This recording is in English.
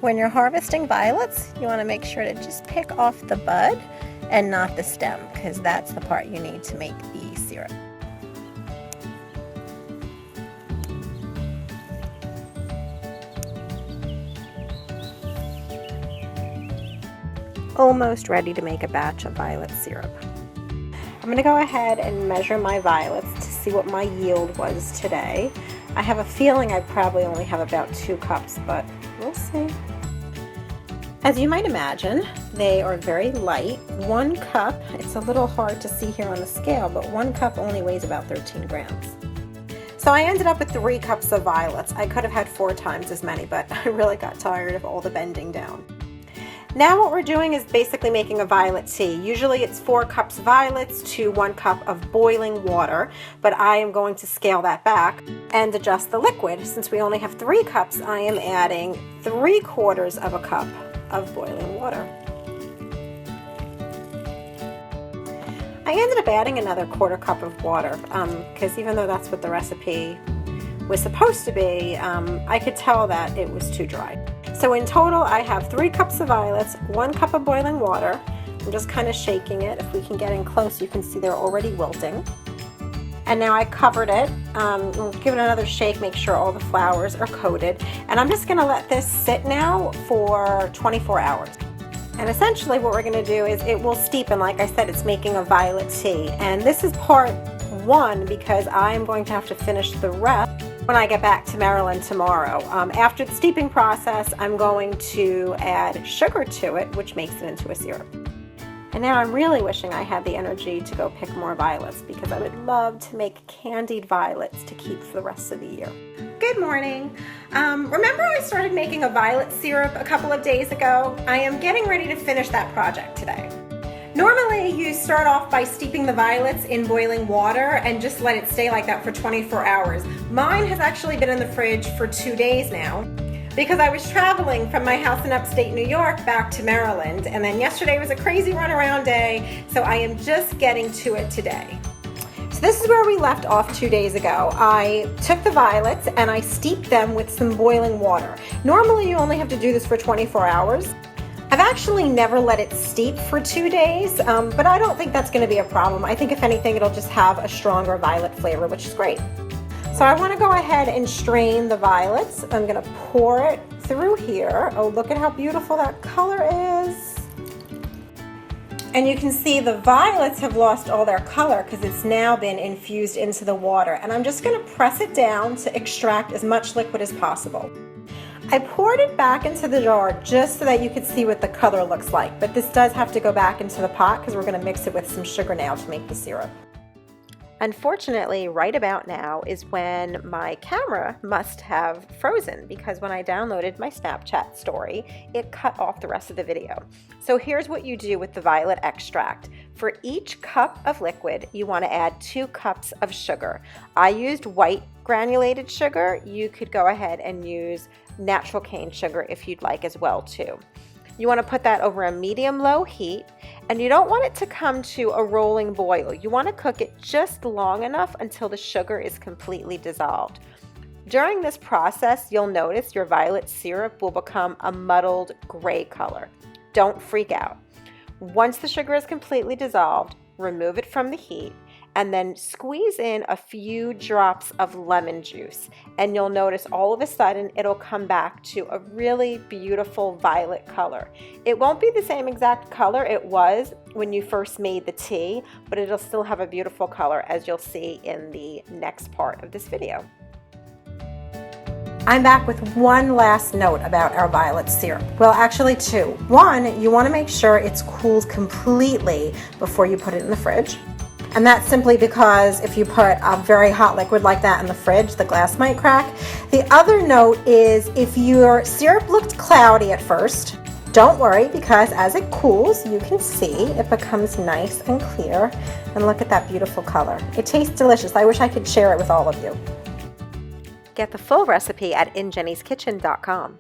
When you're harvesting violets, you want to make sure to just pick off the bud and not the stem, because that's the part you need to make the syrup. Almost ready to make a batch of violet syrup. I'm going to go ahead and measure my violets to see what my yield was today. I have a feeling I probably only have about 2 cups, but we'll see. As you might imagine, they are very light. 1 cup, it's a little hard to see here on the scale, but 1 cup only weighs about 13 grams. So I ended up with 3 cups of violets. I could have had 4 times as many, but I really got tired of all the bending down. Now what we're doing is basically making a violet tea. Usually it's 4 cups violets to 1 cup of boiling water, but I am going to scale that back and adjust the liquid. Since we only have 3 cups, I am adding 3/4 of a cup of boiling water. I ended up adding another 1/4 cup of water because even though that's what the recipe was supposed to be, I could tell that it was too dry. So in total, I have 3 cups of violets, 1 cup of boiling water. I'm just kind of shaking it. If we can get in close, you can see they're already wilting. And now I covered it. Give it another shake, make sure all the flowers are coated. And I'm just gonna let this sit now for 24 hours. And essentially what we're gonna do is it will steep, and like I said, it's making a violet tea. And this is part 1 because I am going to have to finish the rest when I get back to Maryland tomorrow. After the steeping process, I'm going to add sugar to it, which makes it into a syrup. And now I'm really wishing I had the energy to go pick more violets because I would love to make candied violets to keep for the rest of the year. Good morning. Remember I started making a violet syrup a couple of days ago? I am getting ready to finish that project today. Normally you start off by steeping the violets in boiling water and just let it stay like that for 24 hours. Mine has actually been in the fridge for 2 days now because I was traveling from my house in upstate New York back to Maryland, and then yesterday was a crazy runaround day, so I am just getting to it today. So this is where we left off 2 days ago. I took the violets and I steeped them with some boiling water. Normally you only have to do this for 24 hours. I've actually never let it steep for 2 days, but I don't think that's going to be a problem. I think if anything, it'll just have a stronger violet flavor, which is great. So I want to go ahead and strain the violets. I'm going to pour it through here. Oh, look at how beautiful that color is. And you can see the violets have lost all their color because it's now been infused into the water. And I'm just going to press it down to extract as much liquid as possible. I poured it back into the jar just so that you could see what the color looks like, but this does have to go back into the pot because we're going to mix it with some sugar now to make the syrup. Unfortunately, right about now is when my camera must have frozen because when I downloaded my Snapchat story, it cut off the rest of the video. So here's what you do with the violet extract. For each cup of liquid, you want to add 2 cups of sugar. I used white granulated sugar. You could go ahead and use natural cane sugar if you'd like as well too. You want to put that over a medium-low heat, and you don't want it to come to a rolling boil. You want to cook it just long enough until the sugar is completely dissolved. During this process, you'll notice your violet syrup will become a muddled gray color. Don't freak out. Once the sugar is completely dissolved, remove it from the heat and then squeeze in a few drops of lemon juice, and you'll notice all of a sudden it'll come back to a really beautiful violet color. It won't be the same exact color it was when you first made the tea, but it'll still have a beautiful color, as you'll see in the next part of this video. I'm back with one last note about our violet syrup. Well, actually 2. 1, you want to make sure it's cooled completely before you put it in the fridge. And that's simply because if you put a very hot liquid like that in the fridge, the glass might crack. The other note is if your syrup looked cloudy at first, don't worry, because as it cools, you can see it becomes nice and clear. And look at that beautiful color. It tastes delicious. I wish I could share it with all of you. Get the full recipe at injennieskitchen.com.